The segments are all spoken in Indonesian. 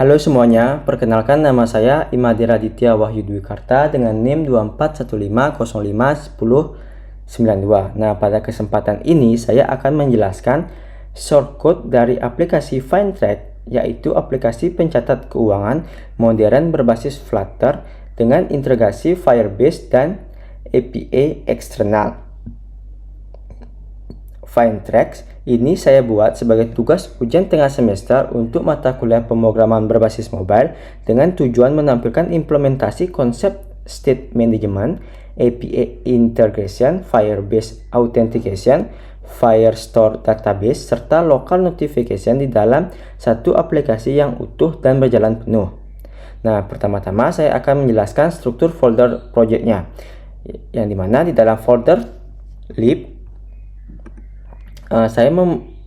Halo semuanya, perkenalkan nama saya Imadi Raditya Wahyu Dwi Karta dengan NIM 2415051092. Nah, pada kesempatan ini saya akan menjelaskan shortcut dari aplikasi FineTrack, yaitu aplikasi pencatat keuangan modern berbasis Flutter dengan integrasi Firebase dan API eksternal. FineTrack ini saya buat sebagai tugas ujian tengah semester untuk mata kuliah pemrograman berbasis mobile dengan tujuan menampilkan implementasi konsep state management, API integration, Firebase authentication, Firestore database, serta local notification di dalam satu aplikasi yang utuh dan berjalan penuh. Nah, pertama-tama saya akan menjelaskan struktur folder projectnya, yang dimana di dalam folder lib saya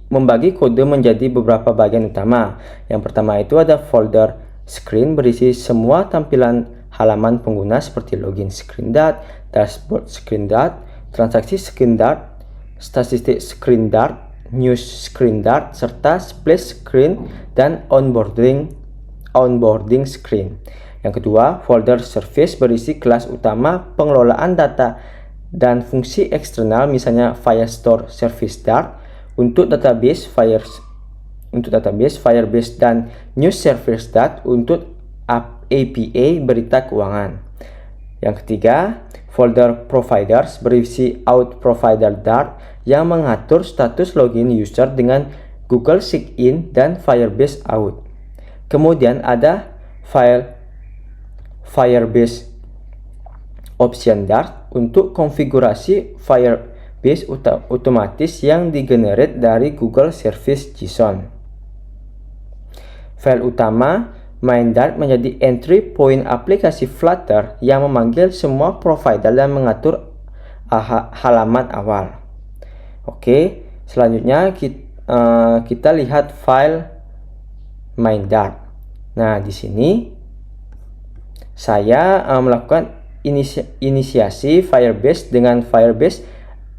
membagi kode menjadi beberapa bagian utama. Yang pertama itu ada folder screen berisi semua tampilan halaman pengguna seperti login screen dart, dashboard screen dart, transaksi screen dart, statistik screen dart, news screen dart, serta splash screen dan onboarding screen. Yang kedua, folder service berisi kelas utama pengelolaan data dan fungsi eksternal, misalnya Firestore Service Dart, untuk database Firebase dan News Service Dart untuk API berita keuangan. Yang ketiga, folder Providers berisi Out Provider Dart yang mengatur status login user dengan Google Sign dan Firebase Out. Kemudian ada file Firebase Option Dart untuk konfigurasi Firebase otomatis yang digenerate dari Google Service JSON. File utama main Dart menjadi entry point aplikasi Flutter yang memanggil semua provider dan mengatur halaman awal. Oke, selanjutnya kita lihat file main Dart. Nah, di sini saya melakukan inisiasi Firebase dengan Firebase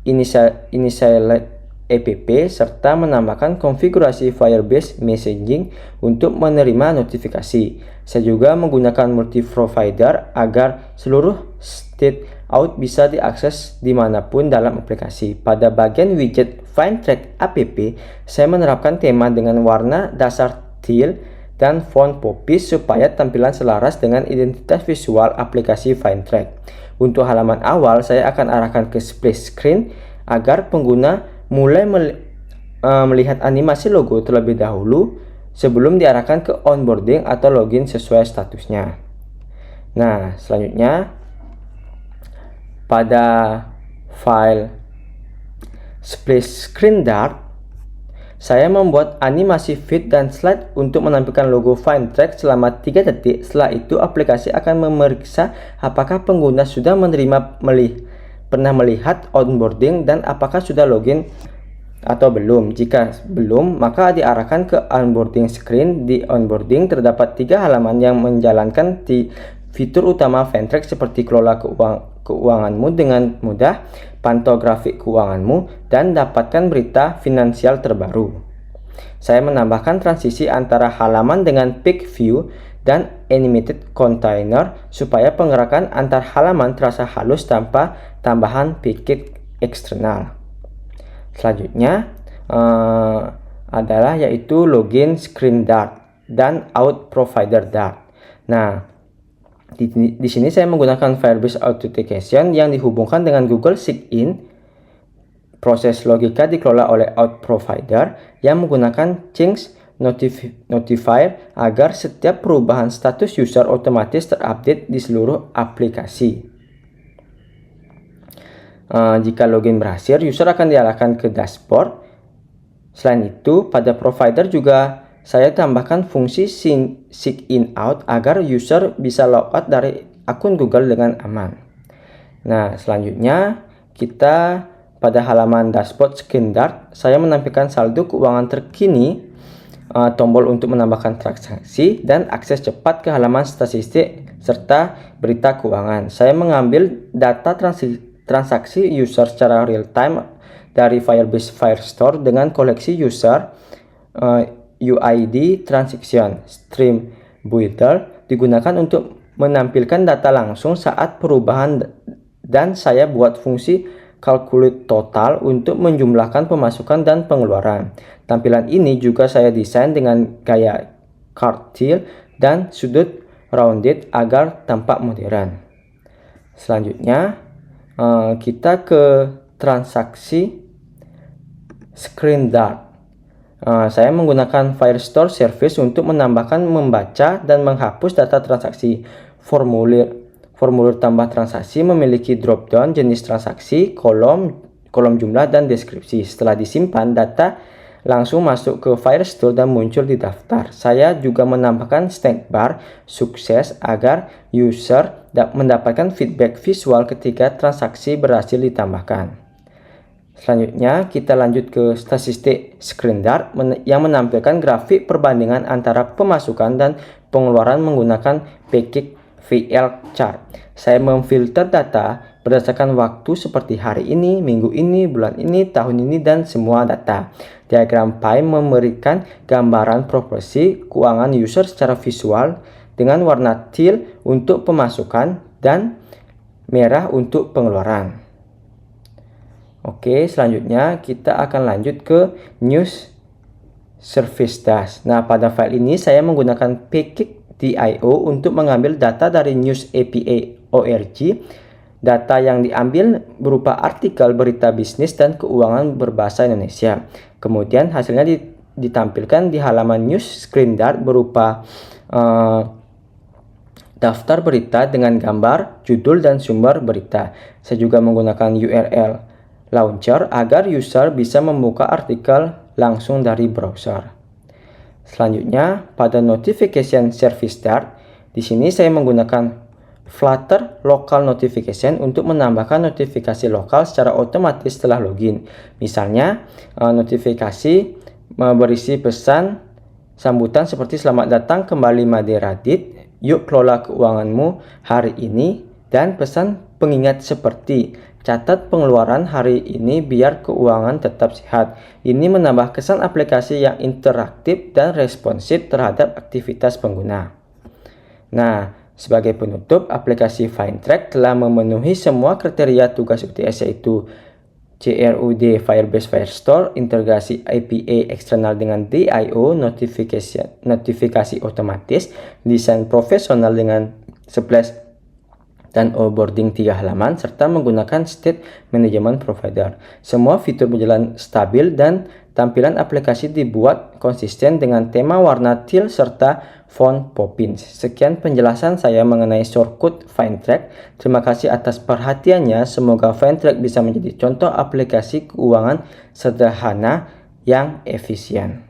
initialized app serta menambahkan konfigurasi Firebase messaging untuk menerima notifikasi. Saya juga menggunakan multi-provider agar seluruh state out bisa diakses dimanapun dalam aplikasi. Pada bagian widget FineTrack app, saya menerapkan tema dengan warna dasar teal dan font poppy supaya tampilan selaras dengan identitas visual aplikasi FineTrack. Untuk halaman awal, saya akan arahkan ke splash screen agar pengguna mulai melihat animasi logo terlebih dahulu sebelum diarahkan ke onboarding atau login sesuai statusnya. Nah, selanjutnya pada file splash screen Dart, saya membuat animasi feed dan slide untuk menampilkan logo FineTrack selama 3 detik. Setelah itu, aplikasi akan memeriksa apakah pengguna sudah pernah melihat onboarding dan apakah sudah login atau belum. Jika belum, maka diarahkan ke onboarding screen. Di onboarding terdapat 3 halaman yang menjalankan fitur utama FineTrack seperti kelola keuanganmu dengan mudah, pantau grafik keuanganmu, dan dapatkan berita finansial terbaru. Saya menambahkan transisi antara halaman dengan peak view dan animated container supaya penggerakan antar halaman terasa halus tanpa tambahan piket eksternal. Selanjutnya adalah yaitu login screen Dart dan out provider Dart. Nah, di sini saya menggunakan Firebase Authentication yang dihubungkan dengan Google Sign. Proses logika dikelola oleh Out Provider yang menggunakan change notifier agar setiap perubahan status user otomatis terupdate di seluruh aplikasi. Jika login berhasil, user akan diarahkan ke dashboard. Selain itu, pada provider juga saya tambahkan fungsi sign in out agar user bisa logout dari akun Google dengan aman. Nah, selanjutnya kita pada halaman dashboard screen Dart, saya menampilkan saldo keuangan terkini, tombol untuk menambahkan transaksi, dan akses cepat ke halaman statistik serta berita keuangan. Saya mengambil data transaksi user secara real time dari Firebase Firestore dengan koleksi user UID transaction, stream Builder digunakan untuk menampilkan data langsung saat perubahan, dan saya buat fungsi calculate total untuk menjumlahkan pemasukan dan pengeluaran. Tampilan ini juga saya desain dengan gaya cartwheel dan sudut rounded agar tampak modern. Selanjutnya kita ke transaksi screen dart. Saya menggunakan Firestore Service untuk menambahkan, membaca, dan menghapus data transaksi. Formulir tambah transaksi memiliki drop-down jenis transaksi, kolom jumlah, dan deskripsi. Setelah disimpan, data langsung masuk ke Firestore dan muncul di daftar. Saya juga menambahkan snack bar sukses agar user mendapatkan feedback visual ketika transaksi berhasil ditambahkan. Selanjutnya kita lanjut ke statistik screen dart yang menampilkan grafik perbandingan antara pemasukan dan pengeluaran menggunakan package VL chart. Saya memfilter data berdasarkan waktu seperti hari ini, minggu ini, bulan ini, tahun ini, dan semua data. Diagram pie memberikan gambaran proporsi keuangan user secara visual dengan warna teal untuk pemasukan dan merah untuk pengeluaran. Oke, selanjutnya kita akan lanjut ke News Service Dash. Nah, pada file ini saya menggunakan package DIO untuk mengambil data dari News API org. Data yang diambil berupa artikel, berita bisnis, dan keuangan berbahasa Indonesia. Kemudian hasilnya ditampilkan di halaman News Screen Dart berupa daftar berita dengan gambar, judul, dan sumber berita. Saya juga menggunakan URL launcher agar user bisa membuka artikel langsung dari browser. Selanjutnya, pada Notification Service Dart, di sini saya menggunakan Flutter Local Notification untuk menambahkan notifikasi lokal secara otomatis setelah login. Misalnya, notifikasi berisi pesan sambutan seperti selamat datang kembali Made Radit, yuk kelola keuanganmu hari ini, dan pesan pengingat seperti catat pengeluaran hari ini biar keuangan tetap sehat. Ini menambah kesan aplikasi yang interaktif dan responsif terhadap aktivitas pengguna. Nah, sebagai penutup, aplikasi FindTrack telah memenuhi semua kriteria tugas UTS, yaitu CRUD Firebase Firestore, integrasi API eksternal dengan DIO, notifikasi otomatis, desain profesional dengan splash dan onboarding 3 halaman, serta menggunakan state management provider. Semua fitur berjalan stabil dan tampilan aplikasi dibuat konsisten dengan tema warna teal serta font Poppins. Sekian penjelasan saya mengenai shortcut FindTrack. Terima kasih atas perhatiannya. Semoga FindTrack bisa menjadi contoh aplikasi keuangan sederhana yang efisien.